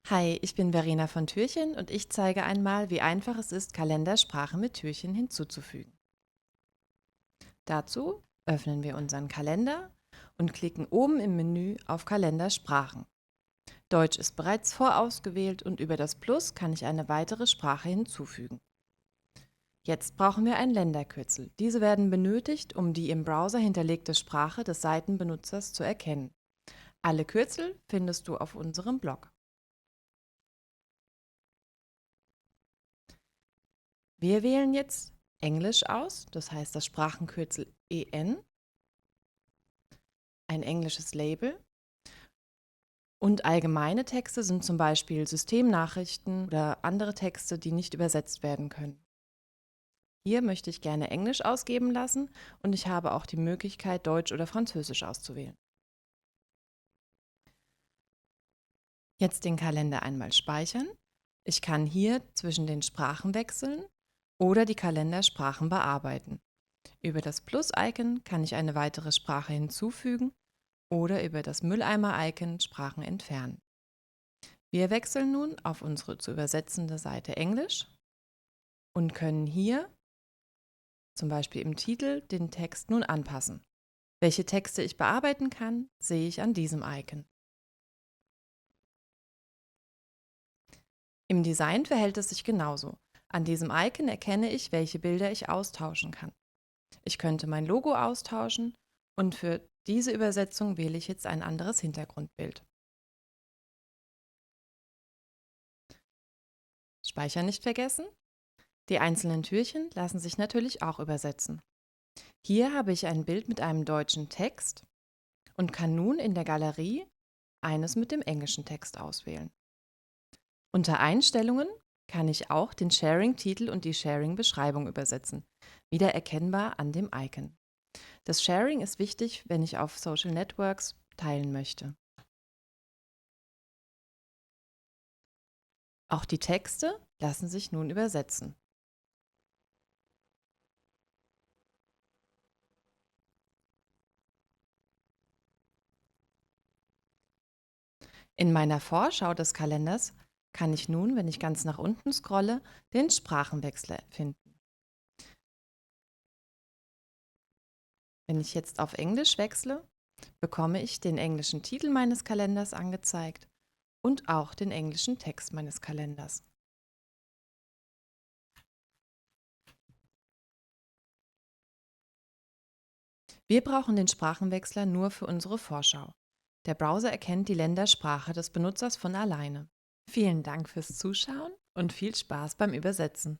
Hi, ich bin Verena von Türchen und ich zeige einmal, wie einfach es ist, Kalendersprache mit Türchen hinzuzufügen. Dazu öffnen wir unseren Kalender und klicken oben im Menü auf Kalendersprachen. Deutsch ist bereits vorausgewählt und über das Plus kann ich eine weitere Sprache hinzufügen. Jetzt brauchen wir ein Länderkürzel. Diese werden benötigt, um die im Browser hinterlegte Sprache des Seitenbenutzers zu erkennen. Alle Kürzel findest du auf unserem Blog. Wir wählen jetzt Englisch aus, das heißt das Sprachenkürzel EN, ein englisches Label. Und allgemeine Texte sind zum Beispiel Systemnachrichten oder andere Texte, die nicht übersetzt werden können. Hier möchte ich gerne Englisch ausgeben lassen und ich habe auch die Möglichkeit, Deutsch oder Französisch auszuwählen. Jetzt den Kalender einmal speichern. Ich kann hier zwischen den Sprachen wechseln oder die Kalendersprachen bearbeiten. Über das Plus-Icon kann ich eine weitere Sprache hinzufügen oder über das Mülleimer-Icon Sprachen entfernen. Wir wechseln nun auf unsere zu übersetzende Seite Englisch und können hier, zum Beispiel im Titel, den Text nun anpassen. Welche Texte ich bearbeiten kann, sehe ich an diesem Icon. Im Design verhält es sich genauso. An diesem Icon erkenne ich, welche Bilder ich austauschen kann. Ich könnte mein Logo austauschen und für diese Übersetzung wähle ich jetzt ein anderes Hintergrundbild. Speichern nicht vergessen. Die einzelnen Türchen lassen sich natürlich auch übersetzen. Hier habe ich ein Bild mit einem deutschen Text und kann nun in der Galerie eines mit dem englischen Text auswählen. Unter Einstellungen kann ich auch den Sharing-Titel und die Sharing-Beschreibung übersetzen, wieder erkennbar an dem Icon. Das Sharing ist wichtig, wenn ich auf Social Networks teilen möchte. Auch die Texte lassen sich nun übersetzen. In meiner Vorschau des Kalenders kann ich nun, wenn ich ganz nach unten scrolle, den Sprachenwechsler finden. Wenn ich jetzt auf Englisch wechsle, bekomme ich den englischen Titel meines Kalenders angezeigt und auch den englischen Text meines Kalenders. Wir brauchen den Sprachenwechsler nur für unsere Vorschau. Der Browser erkennt die Ländersprache des Benutzers von alleine. Vielen Dank fürs Zuschauen und viel Spaß beim Übersetzen.